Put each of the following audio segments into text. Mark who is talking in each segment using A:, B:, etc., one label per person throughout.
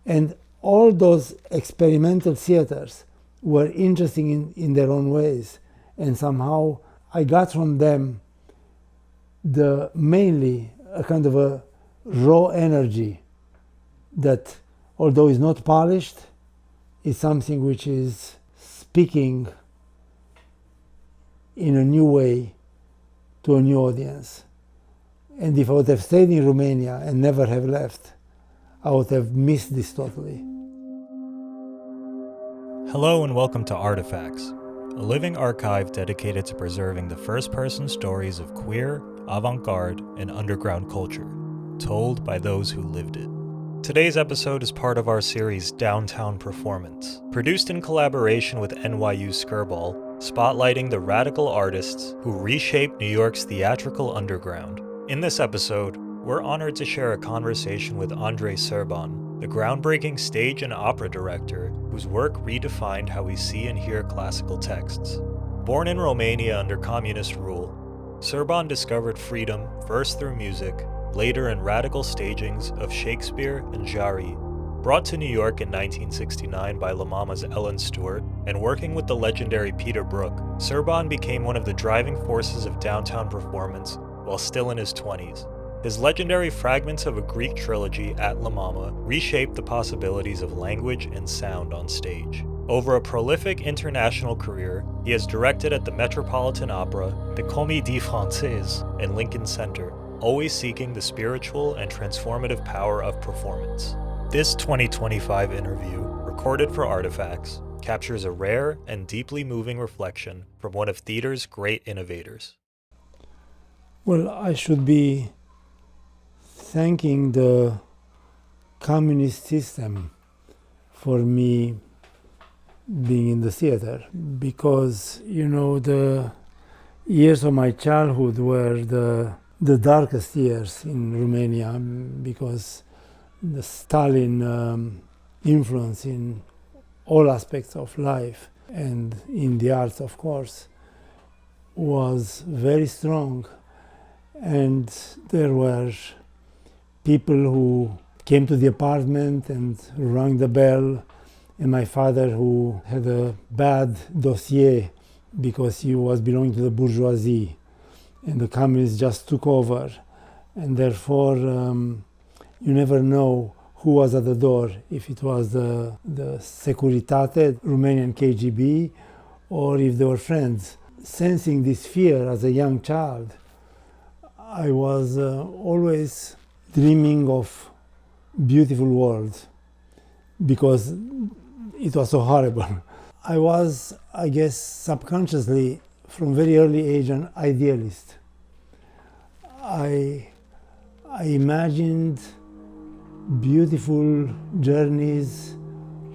A: And all those experimental theaters were interesting in their own ways. And somehow I got from them mainly a kind of a raw energy that, although is not polished, is something which is speaking in a new way to a new audience. And if I would have stayed in Romania and never have left, I would have missed this totally.
B: Hello and welcome to Artifacts, a living archive dedicated to preserving the first-person stories of queer, avant-garde, and underground culture, told by those who lived it. Today's episode is part of our series Downtown Performance, produced in collaboration with NYU Skirball, spotlighting the radical artists who reshaped New York's theatrical underground. In this episode, we're honored to share a conversation with Andrei Serban, the groundbreaking stage and opera director whose work redefined how we see and hear classical texts. Born in Romania under communist rule, Serban discovered freedom first through music, later in radical stagings of Shakespeare and Jarry. Brought to New York in 1969 by La Mama's Ellen Stewart and working with the legendary Peter Brook, Serban became one of the driving forces of downtown performance while still in his 20s. His legendary Fragments of a Greek Trilogy at La Mama reshaped the possibilities of language and sound on stage. Over a prolific international career, he has directed at the Metropolitan Opera, the Comédie Française, and Lincoln Center, always seeking the spiritual and transformative power of performance. This 2025 interview, recorded for Artifacts, captures a rare and deeply moving reflection from one of theater's great innovators.
A: Well, I should be thanking the communist system for me being in the theater, because, the years of my childhood were the darkest years in Romania, because the Stalin influence in all aspects of life and in the arts, of course, was very strong. And there were people who came to the apartment and rang the bell, and my father, who had a bad dossier because he was belonging to the bourgeoisie, and the communists just took over, and therefore you never know who was at the door, if it was the Securitate, Romanian KGB, or if they were friends. Sensing this fear as a young child, I was always dreaming of beautiful world, because it was so horrible. I was, I guess, subconsciously, from very early age, an idealist. I imagined beautiful journeys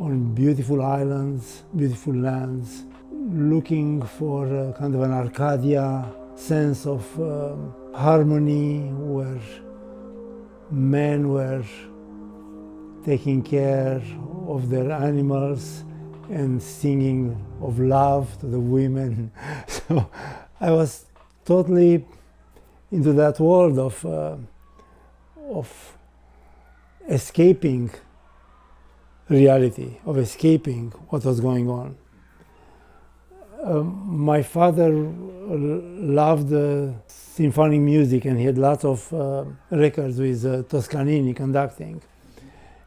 A: on beautiful islands, beautiful lands, looking for a kind of an Arcadia sense of harmony, where men were taking care of their animals and singing of love to the women. So I was totally into that world of escaping reality, of escaping what was going on. My father loved symphonic music, and he had lots of records with Toscanini conducting.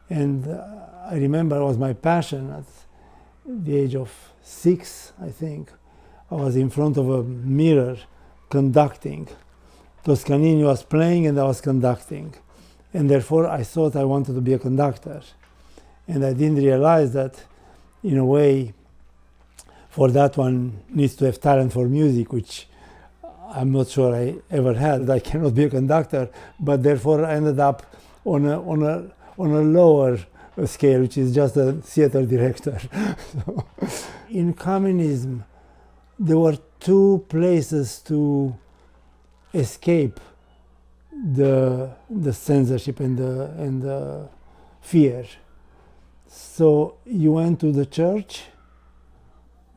A: And I remember it was my passion at the age of 6, I think. I was in front of a mirror conducting. Toscanini was playing and I was conducting. And therefore I thought I wanted to be a conductor. And I didn't realize that, in a way, for that one needs to have talent for music, which I'm not sure I ever had. I cannot be a conductor, but therefore I ended up on a lower scale, which is just a theater director. So, in communism, there were two places to escape the censorship and the fear. So you went to the church,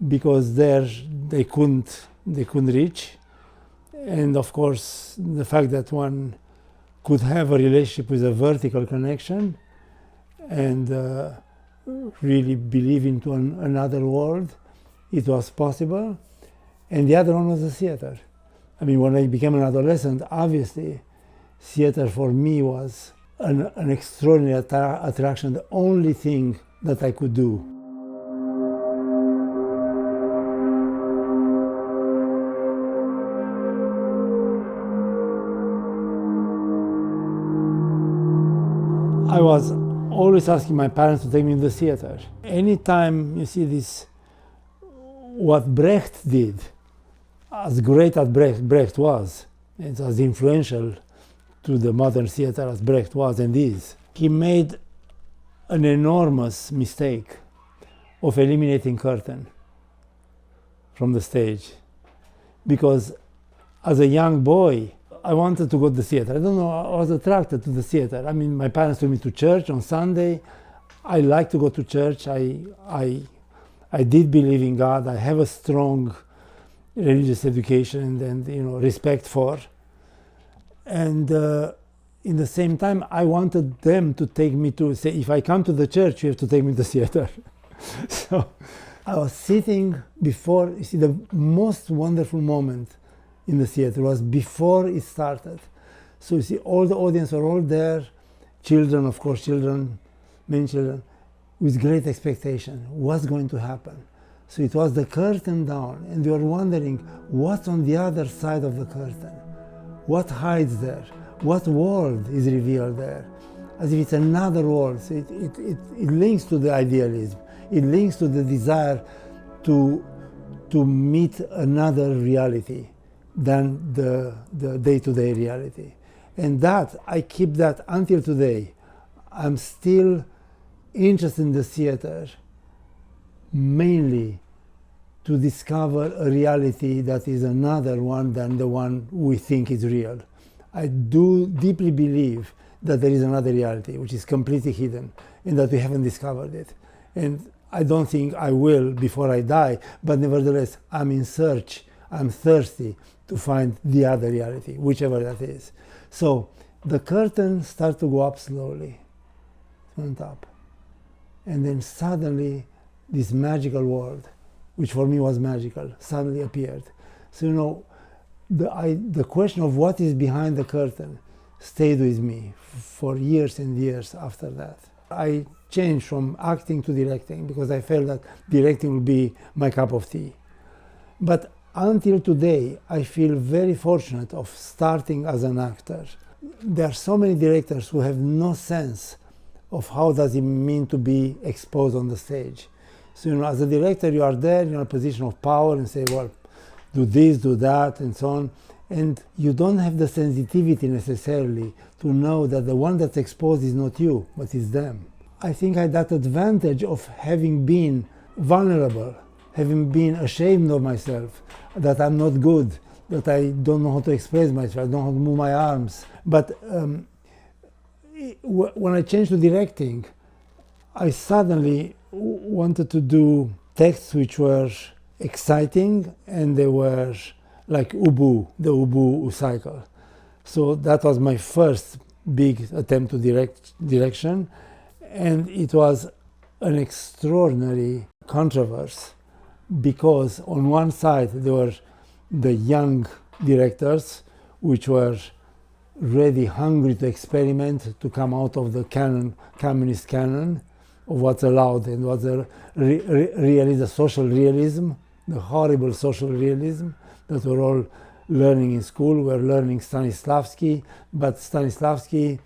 A: because there they couldn't reach, and of course the fact that one could have a relationship with a vertical connection, and really believe into another world. It was possible. And the other one was the theater. I mean, when I became an adolescent, obviously, theater for me was an extraordinary attraction, the only thing that I could do. I was always asking my parents to take me to the theater. Anytime you see this, what Brecht did, as great as Brecht was, and as influential to the modern theater as Brecht was and is, he made an enormous mistake of eliminating curtain from the stage. Because as a young boy, I wanted to go to the theater. I don't know, I was attracted to the theater. I mean, my parents took me to church on Sunday. I like to go to church. I did believe in God. I have a strong religious education and respect for. And in the same time, I wanted them to take me to say, if I come to the church, you have to take me to the theater. So I was sitting before, you see, the most wonderful moment in the theater was before it started. So you see, all the audience are all there, children, of course, many children, with great expectation. What's going to happen? So it was the curtain down, and we were wondering what's on the other side of the curtain. What hides there? What world is revealed there? As if it's another world. So it links to the idealism. It links to the desire to meet another reality than the day-to-day reality. And that, I keep that until today. I'm still interested in the theater mainly to discover a reality that is another one than the one we think is real. I do deeply believe that there is another reality which is completely hidden and that we haven't discovered it. And I don't think I will before I die, but nevertheless, I'm in search, I'm thirsty to find the other reality, whichever that is. So the curtain started to go up slowly, went up. And then suddenly this magical world, which for me was magical, suddenly appeared. So the question of what is behind the curtain stayed with me for years and years after that. I changed from acting to directing because I felt that directing would be my cup of tea. But until today, I feel very fortunate of starting as an actor. There are so many directors who have no sense of how does it mean to be exposed on the stage. So, as a director, you are there in a position of power and say, well, do this, do that, and so on. And you don't have the sensitivity necessarily to know that the one that's exposed is not you, but is them. I think I had that advantage of having been vulnerable, having been ashamed of myself, that I'm not good, that I don't know how to express myself, I don't know how to move my arms. But when I changed to directing, I suddenly wanted to do texts which were exciting, and they were like the Ubu cycle. So that was my first big attempt to direction, and it was an extraordinary controversy because on one side there were the young directors which were ready, hungry to experiment, to come out of the communist canon of what's allowed and what's the social realism, the horrible social realism that we're all learning in school. We're learning Stanislavski, but Stanislavski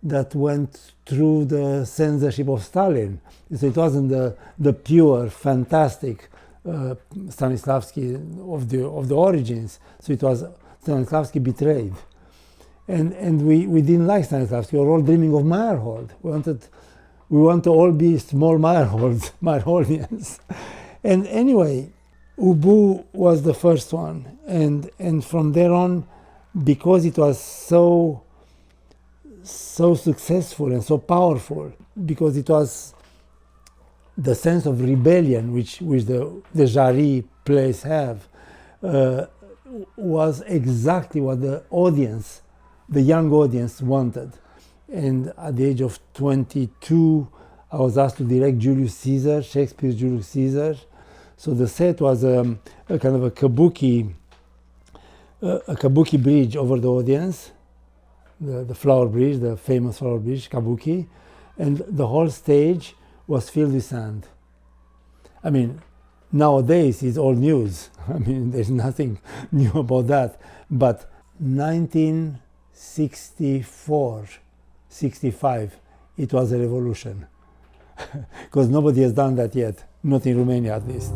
A: that went through the censorship of Stalin. So it wasn't the pure, fantastic Stanislavski of the origins. So it was Stanislavski betrayed. And we didn't like Stanislavski. We were all dreaming of Meyerhold. We want to all be small Meyerholdians. And anyway, Ubu was the first one. And from there on, because it was so successful and so powerful, because it was the sense of rebellion which the Jarry plays have, was exactly what the young audience wanted. And at the age of 22, I was asked to direct Julius Caesar, Shakespeare's Julius Caesar. So the set was a kind of a kabuki bridge over the audience, the flower bridge, the famous flower bridge, kabuki, and the whole stage was filled with sand. I mean, nowadays it's old news. I mean, there's nothing new about that. But 1964, 65, it was a revolution. Because nobody has done that yet, not in Romania at least.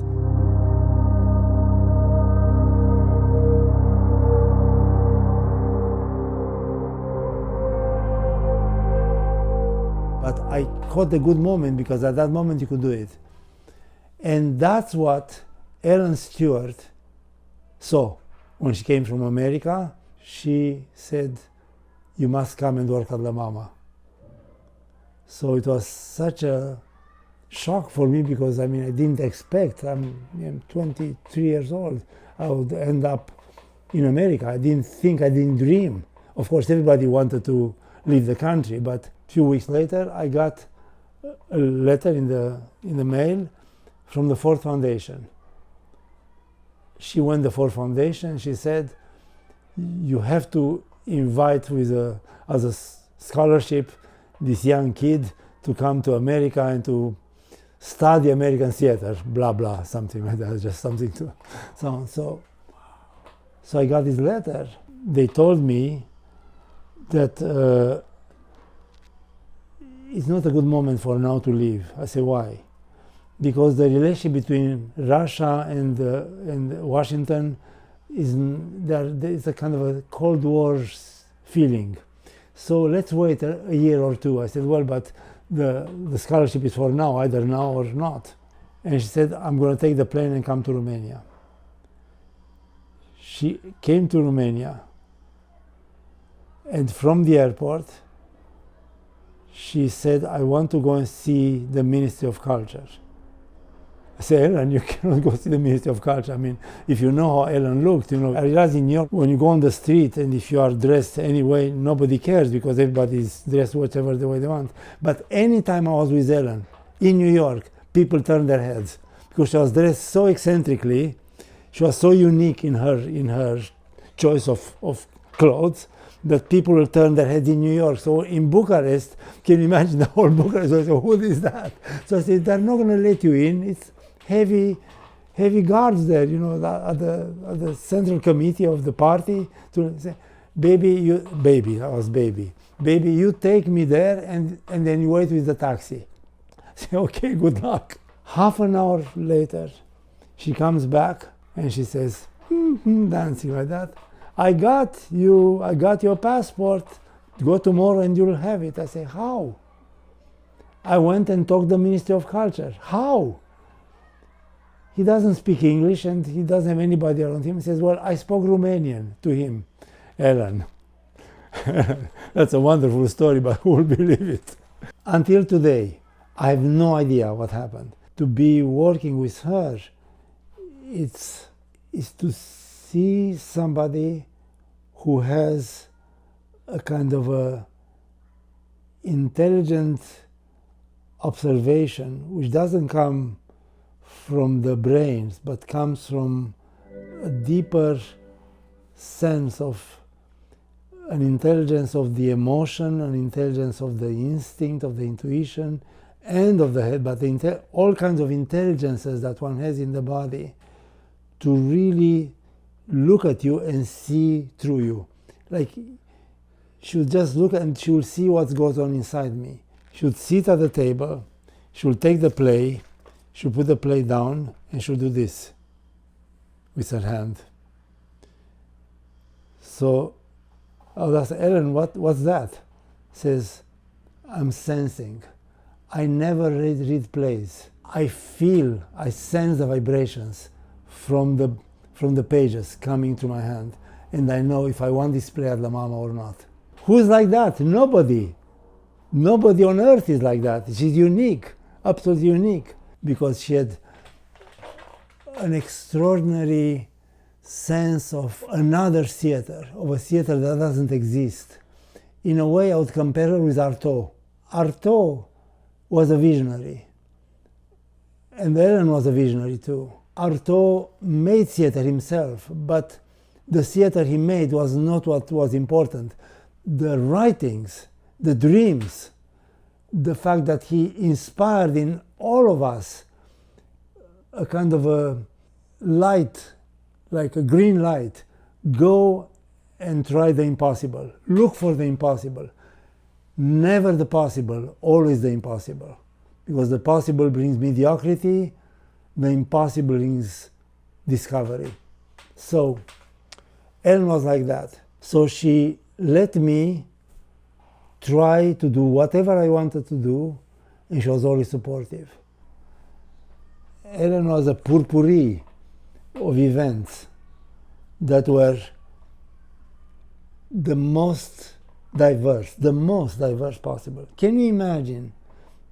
A: But I caught a good moment because at that moment you could do it. And that's what Ellen Stewart saw. When she came from America, she said, "You must come and work at La Mama." So it was such a shock for me because I didn't expect, I'm 23 years old, I would end up in America. I didn't dream. Of course, everybody wanted to leave the country, but a few weeks later, I got a letter in the mail from the Ford Foundation. She went to the Ford Foundation. She said, "You have to invite as a scholarship this young kid to come to America and to study American theater," blah blah, something like that, just something to so I got this letter. They told me that it's not a good moment for now to leave. I say, "Why?" Because the relationship between Russia and Washington it's a kind of a Cold War feeling. So let's wait a year or two. I said, "Well, but the scholarship is for now, either now or not." And she said, "I'm going to take the plane and come to Romania." She came to Romania, and from the airport, she said, "I want to go and see the Ministry of Culture." I said, "Ellen, you cannot go see the Ministry of Culture." I mean, if you know how Ellen looked, I realized in New York, when you go on the street and if you are dressed anyway, nobody cares because everybody is dressed whatever the way they want. But anytime I was with Ellen in New York, people turned their heads because she was dressed so eccentrically. She was so unique in her choice of clothes that people will turn their heads in New York. So in Bucharest, can you imagine the whole Bucharest? I said, "Who is that?" So I said, "They're not going to let you in. It's heavy guards there, at the central committee of the party to say, baby, I was baby, you take me there and then you wait with the taxi." I say, "Okay, good luck." Half an hour later, she comes back and she says, dancing like that, I got your passport. Go tomorrow and you'll have it." I say, "How?" "I went and talked to the Ministry of Culture." "How?" He doesn't speak English and he doesn't have anybody around him. He says, "Well, I spoke Romanian to him." Ellen. That's a wonderful story, but who will believe it? Until today, I have no idea what happened. To be working with her, it's to see somebody who has a kind of a intelligent observation, which doesn't come from the brains, but comes from a deeper sense of an intelligence of the emotion, an intelligence of the instinct, of the intuition, and of the head, but all kinds of intelligences that one has in the body to really look at you and see through you. Like, she'll just look and she'll see what goes on inside me. She'll sit at the table, she'll take the play, she'll put the play down, and she'll do this with her hand. So I was asked, "Ellen, what's that?" Says, "I'm sensing. I never read plays. I sense the vibrations from the pages coming to my hand, and I know if I want this play at La Mama or not." Who's like that? Nobody. Nobody on earth is like that. She's unique, absolutely unique, because she had an extraordinary sense of another theater, of a theater that doesn't exist. In a way, I would compare her with Artaud. Artaud was a visionary. And Ellen was a visionary too. Artaud made theater himself, but the theater he made was not what was important. The writings, the dreams, the fact that he inspired in all of us a kind of a light, like a green light. Go and try the impossible. Look for the impossible. Never the possible, always the impossible. Because the possible brings mediocrity, the impossible brings discovery. So Ellen was like that. So she let me try to do whatever I wanted to do, and she was always supportive. Ellen was a potpourri of events that were the most diverse possible. Can you imagine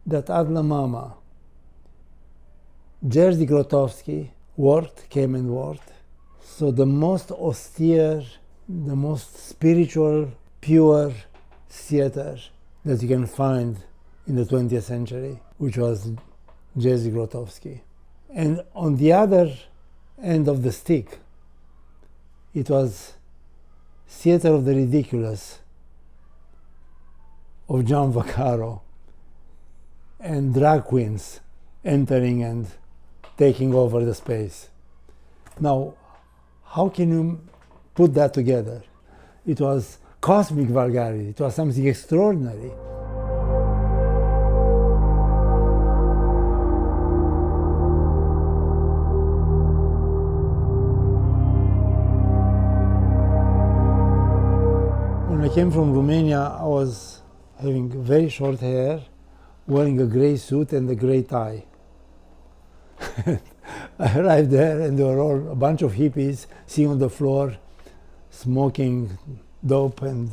A: that at La Mama, Jerzy Grotowski came and worked. So the most austere, the most spiritual, pure theater that you can find in the 20th century, which was Jerzy Grotowski. And on the other end of the stick, it was theater of the ridiculous of John Vaccaro and drag queens entering and taking over the space. Now, how can you put that together? It was cosmic vulgarity. It was something extraordinary. When I came from Romania, I was having very short hair, wearing a gray suit and a gray tie. I arrived there and there were all a bunch of hippies sitting on the floor, smoking dope and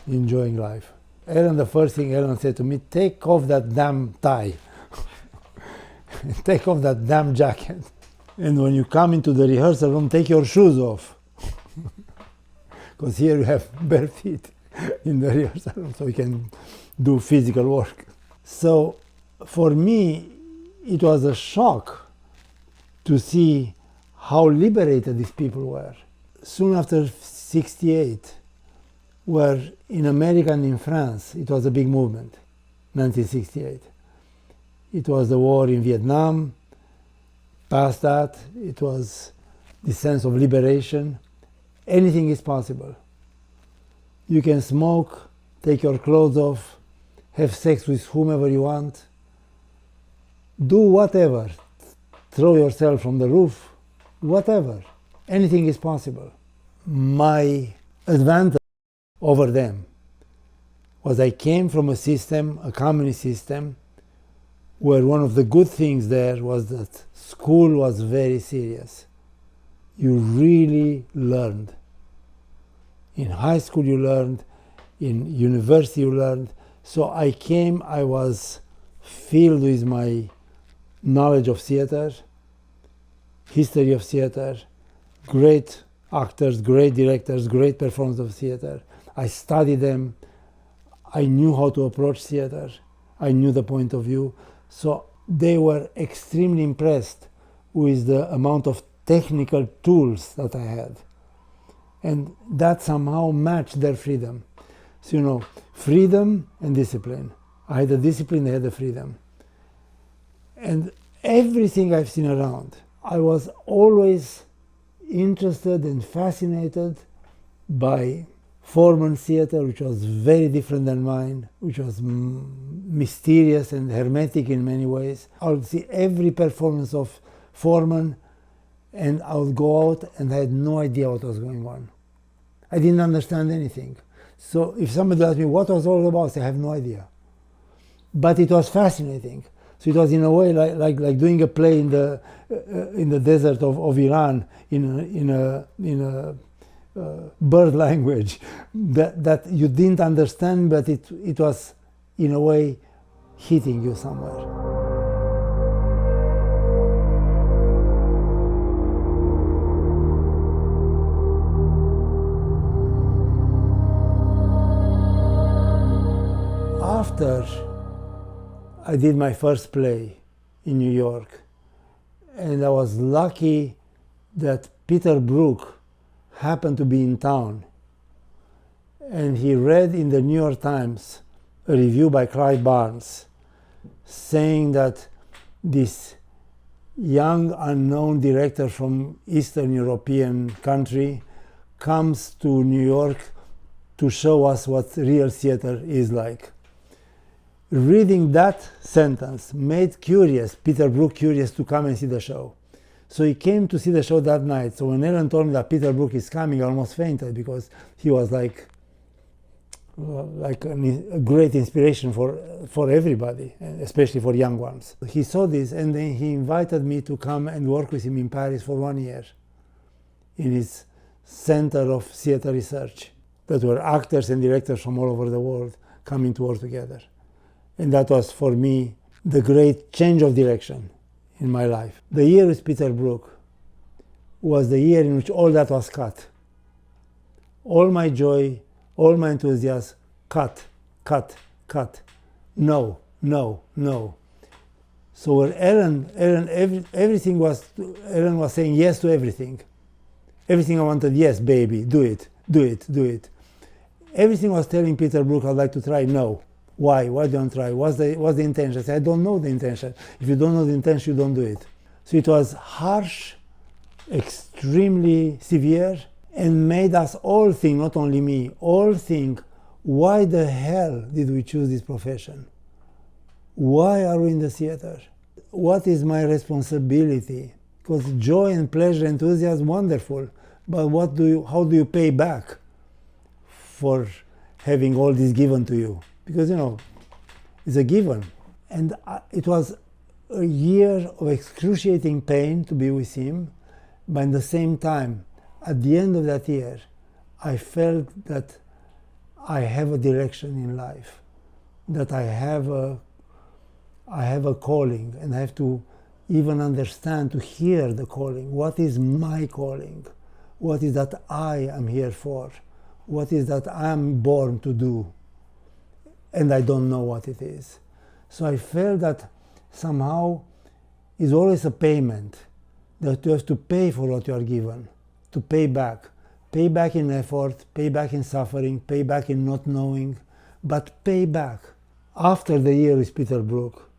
A: enjoying life. The first thing Ellen said to me, take off that damn tie. Take off that damn jacket. And when you come into the rehearsal room, take your shoes off. Because here you have bare feet in the rehearsal room, so you can do physical work. So for me, it was a shock to see how liberated these people were. Soon after '68, where in America and in France, it was a big movement, 1968. It was the war in Vietnam. Past that, it was the sense of liberation. Anything is possible. You can smoke, take your clothes off, have sex with whomever you want, do whatever, throw yourself from the roof, whatever. Anything is possible. My advantage over them was I came from a system, a communist system, where one of the good things there was that school was very serious. You really learned. In high school you learned, in university you learned. So I came, I was filled with my knowledge of theater, history of theater, great actors, great directors, great performers of theater. I studied them. I knew how to approach theater. I knew the point of view. So they were extremely impressed with the amount of technical tools that I had. And that somehow matched their freedom. So, you know, freedom and discipline. I had the discipline, they had the freedom. And everything I've seen around, I was always interested and fascinated by Forman theater, which was very different than mine, which was mysterious and hermetic in many ways. I would see every performance of Forman and I would go out and I had no idea what was going on. I didn't understand anything. So if somebody asked me what was all about, I say, I have no idea. But it was fascinating. So it was in a way like doing a play in the desert of Iran in a bird language that you didn't understand, but it was in a way hitting you somewhere. After I did my first play in New York, and I was lucky that Peter Brook happened to be in town, and he read in the New York Times a review by Clive Barnes saying that this young unknown director from Eastern European country comes to New York to show us what real theater is like. Reading that sentence made Peter Brook curious to come and see the show. So he came to see the show that night. So when Ellen told me that Peter Brook is coming, I almost fainted because he was like a great inspiration for everybody, especially for young ones. He saw this and then he invited me to come and work with him in Paris for 1 year in his Center of Theater Research. That were actors and directors from all over the world coming to work together. And that was, for me, the great change of direction in my life. The year with Peter Brook was the year in which all that was cut. All my joy, all my enthusiasm, cut. No. So where Ellen was saying yes to everything. Everything I wanted, yes, baby, do it. Everything was telling Peter Brook, I'd like to try, no. Why? Why don't try? What's the intention? I said, I don't know the intention. If you don't know the intention, you don't do it. So it was harsh, extremely severe, and made us all think, not only me, all think, why the hell did we choose this profession? Why are we in the theater? What is my responsibility? Because joy and pleasure, enthusiasm, wonderful, but how do you pay back for having all this given to you? Because, it's a given. And it was a year of excruciating pain to be with him, but at the same time, at the end of that year, I felt that I have a direction in life, that I have a calling, and I have to even understand, to hear the calling. What is my calling? What is that I am here for? What is that I am born to do? And I don't know what it is. So I felt that somehow is always a payment, that you have to pay for what you are given, to pay back. Pay back in effort, pay back in suffering, pay back in not knowing, but pay back. After the year with Peter Brook,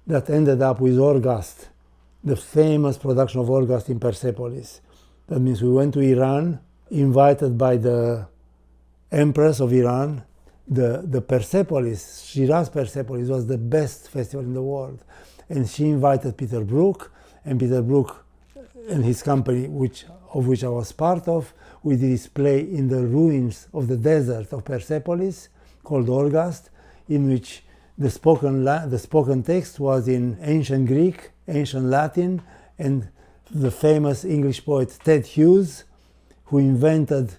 A: that ended up with Orgast, the famous production of Orgast in Persepolis. That means we went to Iran, invited by the Empress of Iran. The Persepolis, Shiraz Persepolis, was the best festival in the world. And she invited Peter Brook, and Peter Brook and his company, of which I was part of, we did this play in the ruins of the desert of Persepolis, called Orgast, in which the spoken text was in ancient Greek, ancient Latin, and the famous English poet Ted Hughes, who invented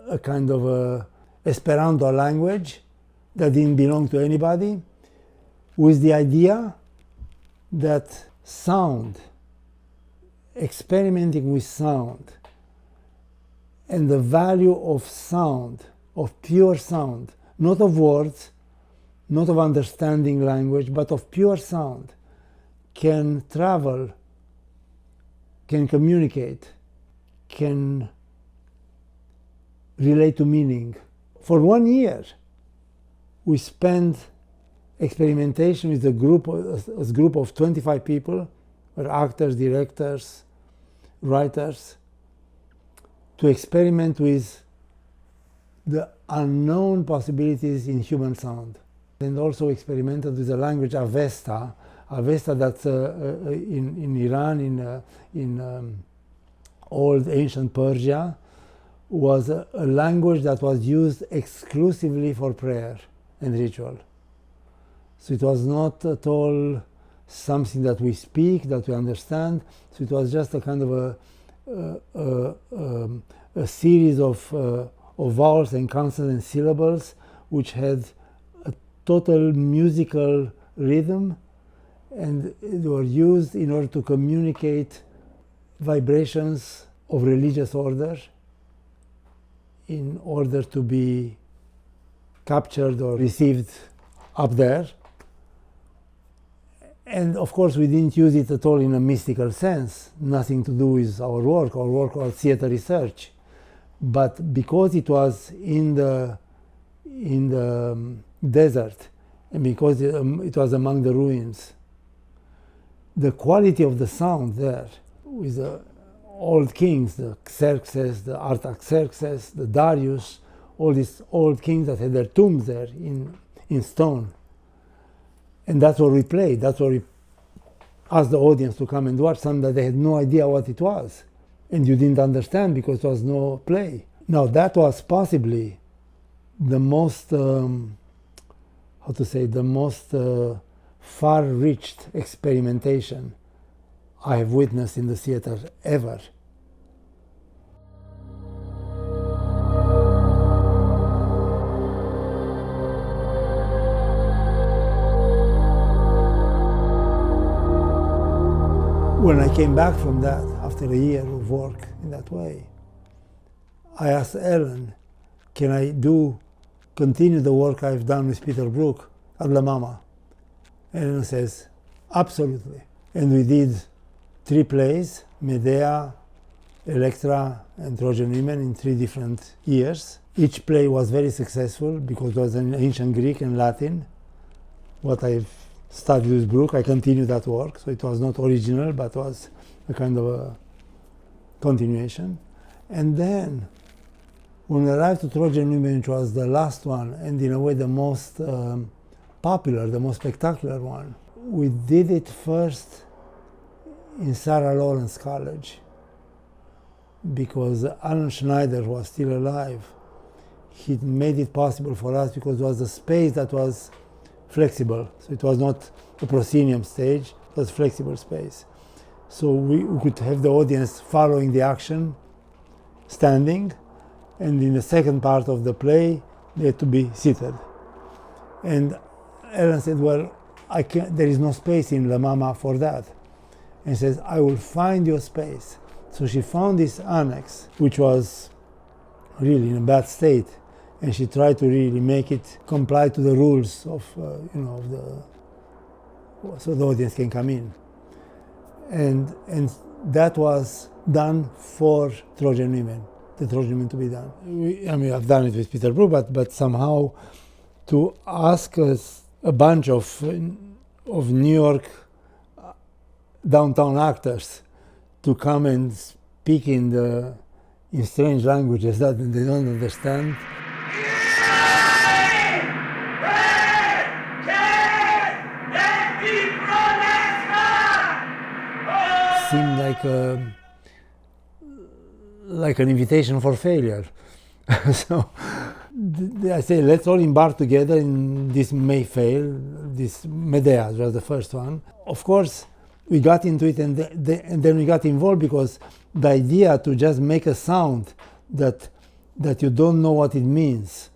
A: a kind of a Esperanto language that didn't belong to anybody, with the idea that sound, experimenting with sound, and the value of sound, of pure sound, not of words, not of understanding language, but of pure sound, can travel, can communicate, can relate to meaning. For 1 year, we spent experimentation with a group of 25 people, or actors, directors, writers, to experiment with the unknown possibilities in human sound. And also experimented with the language Avesta that's in Iran, in old ancient Persia, was a language that was used exclusively for prayer and ritual. So it was not at all something that we speak, that we understand. So it was just a kind of a series of vowels and consonants and syllables, which had a total musical rhythm, and they were used in order to communicate vibrations of religious order in order to be captured or received up there. And of course, we didn't use it at all in a mystical sense, nothing to do with our work was theater research. But because it was in the desert, and because it was among the ruins, the quality of the sound there, with the old kings, the Xerxes, the Artaxerxes, the Darius, all these old kings that had their tombs there in stone. And that's what we played. That's what we asked the audience to come and watch, something that they had no idea what it was. And you didn't understand because there was no play. Now, that was possibly the most, the most far-reached experimentation I have witnessed in the theater ever. When I came back from that, after a year of work in that way, I asked Ellen, can I continue the work I've done with Peter Brook at La Mama? And Ellen says, absolutely. And we did 3 plays, Medea, Electra, and Trojan Women in 3 different years. Each play was very successful because it was in ancient Greek and Latin. What I've studied with Brook, I continued that work, so it was not original, but was a kind of a continuation. And then, when we arrived to Trojan Women, which was the last one, and in a way the most popular, the most spectacular one, we did it first in Sarah Lawrence College, because Alan Schneider was still alive. He made it possible for us because it was a space that was flexible. So it was not a proscenium stage, it was flexible space. So we could have the audience following the action, standing, and in the second part of the play, they had to be seated. And Ellen said, well, there is no space in La Mama for that. And she says, I will find you a space. So she found this annex, which was really in a bad state, and she tried to really make it comply to the rules of, so the audience can come in. And that was done for Trojan Women, the Trojan Women to be done. I've done it with Peter Brook, but somehow to ask us a bunch of New York downtown actors to come and speak in strange languages that they don't understand. Seemed like an invitation for failure. So I say, let's all embark together in this may fail, this Medea was the first one. Of course, we got into it and then we got involved because the idea to just make a sound that you don't know what it means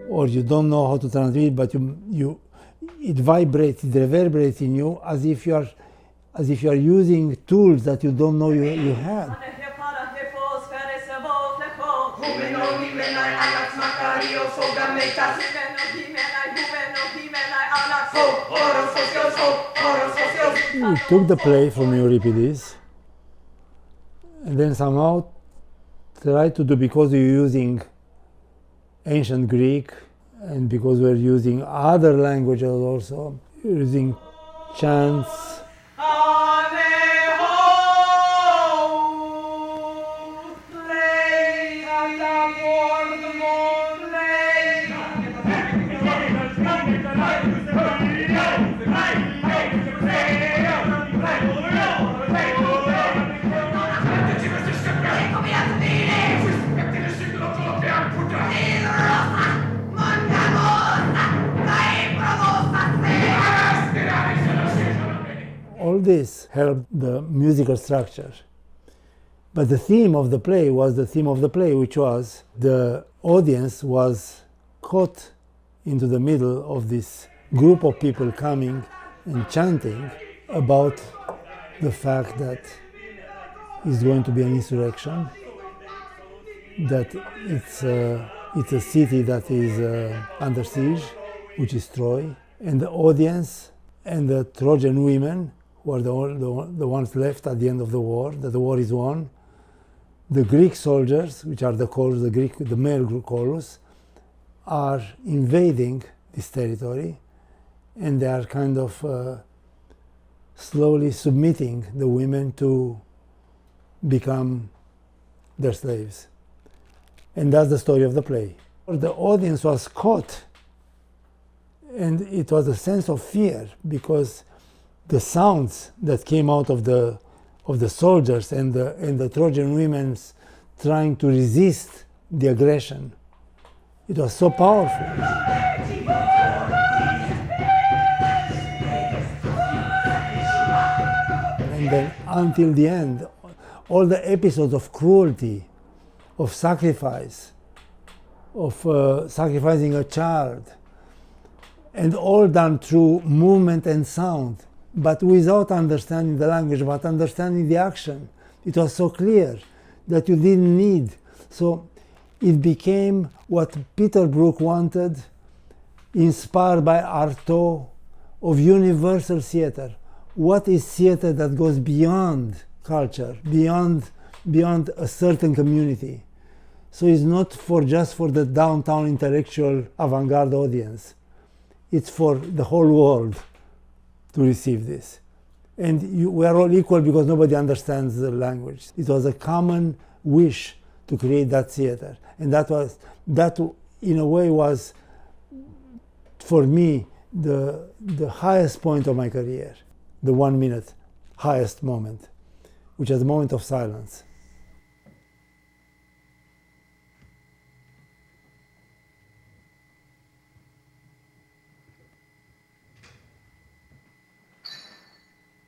A: or you don't know how to transmit, but it vibrates, it reverberates in you as if you are using tools that you don't know you had. We took the play from Euripides and then somehow tried to do, because we're using ancient Greek and because we're using other languages also, using chants. All this helped the musical structure. But the theme of the play was the theme of the play, which was the audience was caught into the middle of this group of people coming and chanting about the fact that it's going to be an insurrection, that it's a city that is under siege, which is Troy, and the audience and the Trojan women, who are the ones left at the end of the war, that the war is won. The Greek soldiers, which are the male chorus, are invading this territory, and they are kind of slowly submitting the women to become their slaves. And that's the story of the play. The audience was caught, and it was a sense of fear, because the sounds that came out of the soldiers and the Trojan women trying to resist the aggression, it was so powerful. And then until the end, all the episodes of cruelty, of sacrifice, of sacrificing a child, and all done through movement and sound, but without understanding the language, but understanding the action. It was so clear that you didn't need. So it became what Peter Brook wanted, inspired by Artaud, of universal theater. What is theater that goes beyond culture, beyond a certain community? So it's not just for the downtown intellectual avant-garde audience. It's for the whole world to receive this. And we are all equal because nobody understands the language. It was a common wish to create that theater. And that in a way was, for me, the highest point of my career, the 1 minute highest moment, which is the moment of silence.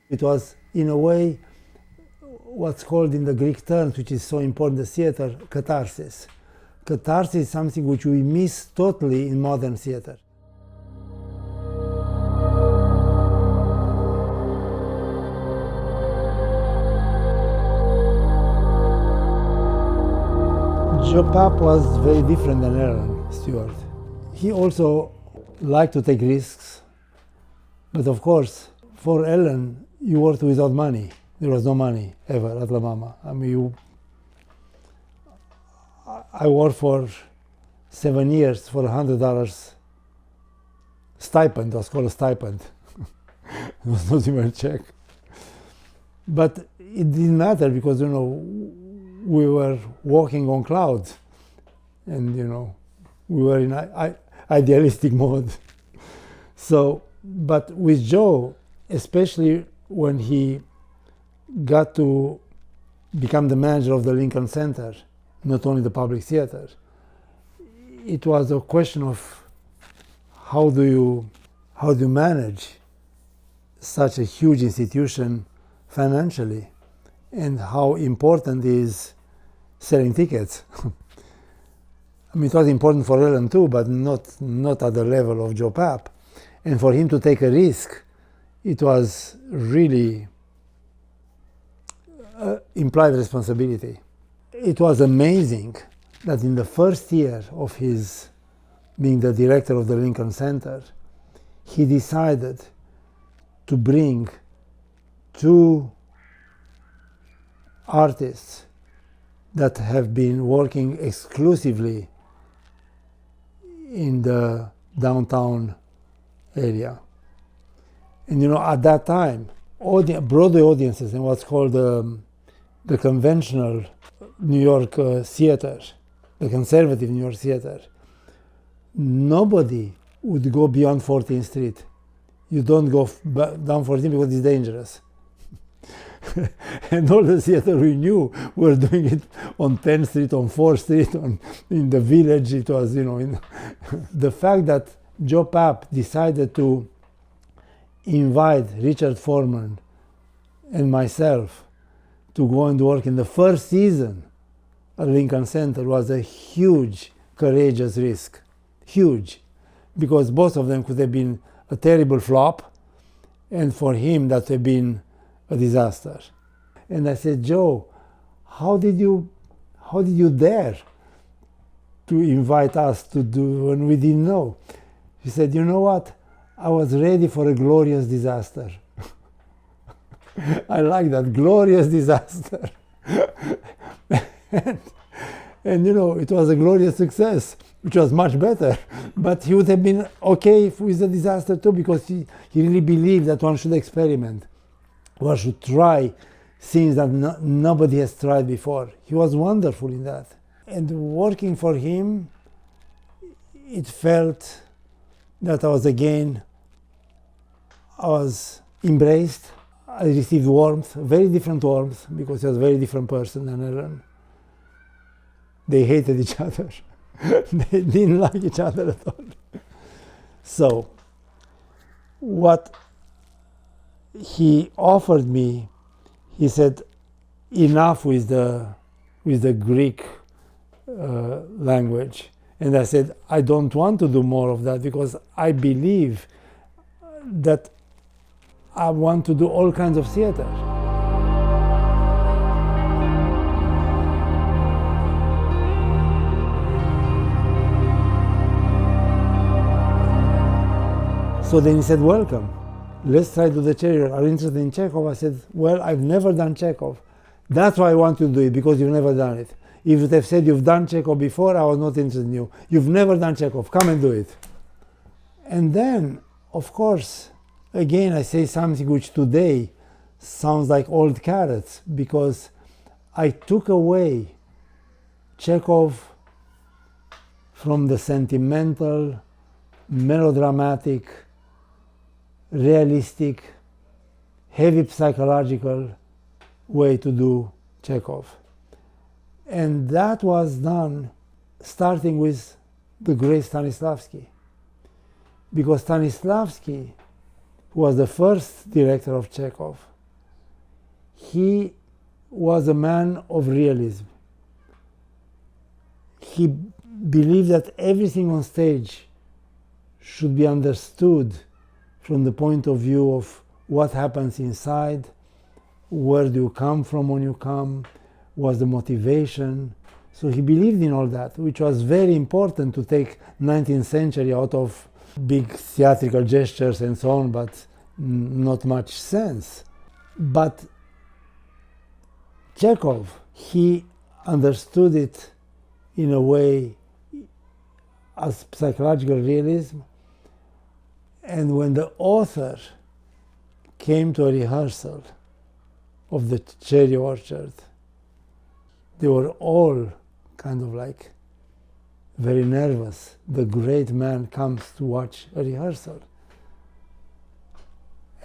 A: It was, in a way, what's called in the Greek terms, which is so important in theater, catharsis. Catharsis is something which we miss totally in modern theater. Papp was very different than Ellen Stewart. He also liked to take risks, but of course, for Ellen, you worked without money. There was no money ever at La Mama. I mean, I worked for 7 years for $100 stipend. It was called a stipend. It was not even a check. But it didn't matter because, we were walking on clouds, and we were in idealistic mode. So, but with Joe, especially when he got to become the manager of the Lincoln Center, not only the public theater, it was a question of how do you manage such a huge institution financially, and how important is selling tickets. I mean, it was important for Ellen too, but not at the level of Joe Papp. And for him to take a risk, it was really implied responsibility. It was amazing that in the first year of his being the director of the Lincoln Center, he decided to bring 2 artists that have been working exclusively in the downtown area. And at that time, Broadway audiences and what's called the conventional New York theater, the conservative New York theater, nobody would go beyond 14th Street. You don't go down 14th because it's dangerous. And all the theater we knew were doing it on 10th Street, on 4th Street, in the Village. It was, the fact that Joe Papp decided to invite Richard Foreman and myself to go and work in the first season at Lincoln Center was a huge, courageous risk. Huge. Because both of them could have been a terrible flop, and for him that would have been a disaster. And I said, Joe, how did you dare to invite us to do when we didn't know? He said, you know what? I was ready for a glorious disaster. I like that, glorious disaster. and it was a glorious success, which was much better. But he would have been okay with the disaster too, because he really believed that one should experiment. One should try things that nobody has tried before. He was wonderful in that. And working for him, it felt that I was embraced. I received warmth, very different warmth, because he was a very different person than Ellen. They hated each other. They didn't like each other at all. So, what he offered me, he said, enough with the Greek language. And I said, I don't want to do more of that, because I believe that I want to do all kinds of theater. So then he said, welcome, let's try to do the Chekhov. Are you interested in Chekhov? I said, well, I've never done Chekhov. That's why I want you to do it, because you've never done it. If you'd have said you've done Chekhov before, I was not interested in you. You've never done Chekhov, come and do it. And then, of course, again, I say something which today sounds like old carrots, because I took away Chekhov from the sentimental, melodramatic, realistic, heavy psychological way to do Chekhov. And that was done starting with the great Stanislavski. Because Stanislavski, who was the first director of Chekhov, he was a man of realism. He believed that everything on stage should be understood from the point of view of what happens inside, where do you come from when you come, what's the motivation. So he believed in all that, which was very important to take 19th century out of big theatrical gestures and so on, but not much sense. But Chekhov, he understood it in a way as psychological realism. And when the author came to a rehearsal of the Cherry Orchard, they were all kind of like very nervous. The great man comes to watch a rehearsal.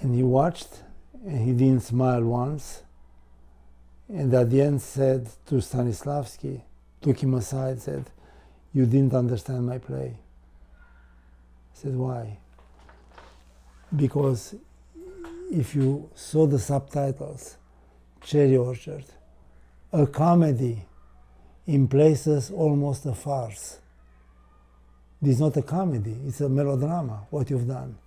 A: And he watched, and he didn't smile once. And at the end said to Stanislavski, took him aside, said, "You didn't understand my play." I said, "Why?" Because if you saw the subtitles, Cherry Orchard, a comedy in places almost a farce. This is not a comedy, it's a melodrama, what you've done.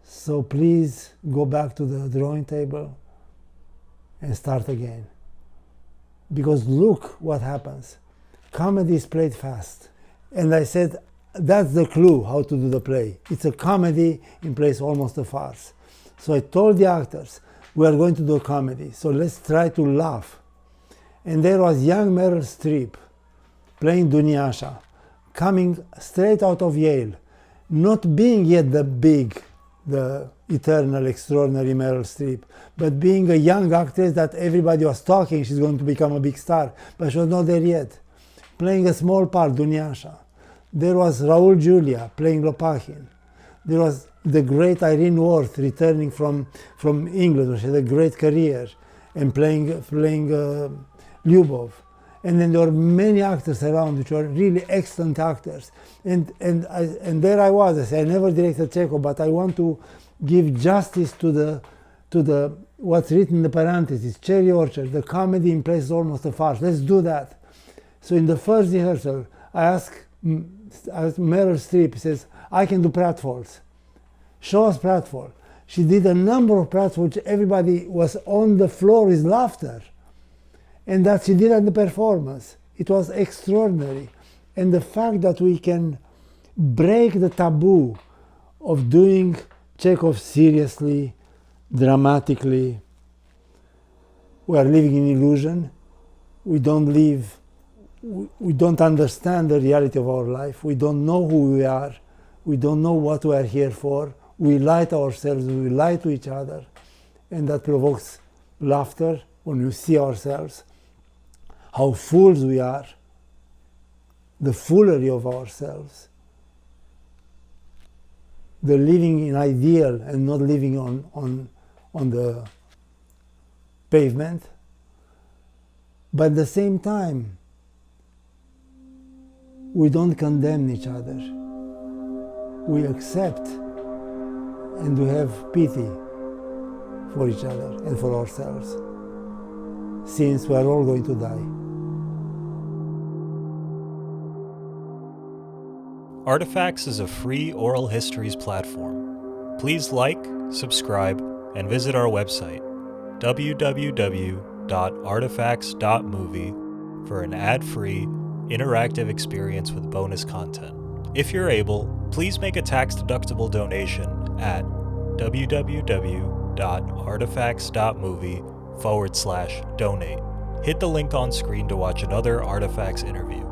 A: So please go back to the drawing table and start again. Because look what happens. Comedy is played fast. And I said, that's the clue how to do the play. It's a comedy in place almost a farce. So I told the actors, we are going to do a comedy, so let's try to laugh. And there was young Meryl Streep playing Dunyasha, coming straight out of Yale, not being yet the eternal, extraordinary Meryl Streep, but being a young actress that everybody was talking, she's going to become a big star, but she was not there yet. Playing a small part, Dunyasha. There was Raul Julia playing Lopakhin. There was the great Irene Worth returning from England, which had a great career, and playing Lyubov. And then there were many actors around which were really excellent actors. And there I was. I said, I never directed Chekhov, but I want to give justice to the what's written in the parentheses, Cherry Orchard, the comedy in places almost a farce. Let's do that. So in the first rehearsal, I asked Meryl Streep, says, I can do pratfalls. Show us pratfall. She did a number of pratfalls which everybody was on the floor with laughter. And that she did at the performance. It was extraordinary. And the fact that we can break the taboo of doing Chekhov seriously, dramatically. We are living in illusion. We don't understand the reality of our life. We don't know who we are. We don't know what we are here for. We lie to ourselves, we lie to each other, and that provokes laughter when we see ourselves, how fools we are, the foolery of ourselves, the living in ideal and not living on the pavement. But at the same time, we don't condemn each other. We accept and we have pity for each other and for ourselves, since we are all going to die.
B: Artifacts is a free oral histories platform. Please like, subscribe, and visit our website, www.artifacts.movie, for an ad-free, interactive experience with bonus content. If you're able, please make a tax-deductible donation at www.artifacts.movie/donate. Hit the link on screen to watch another Artifacts interview.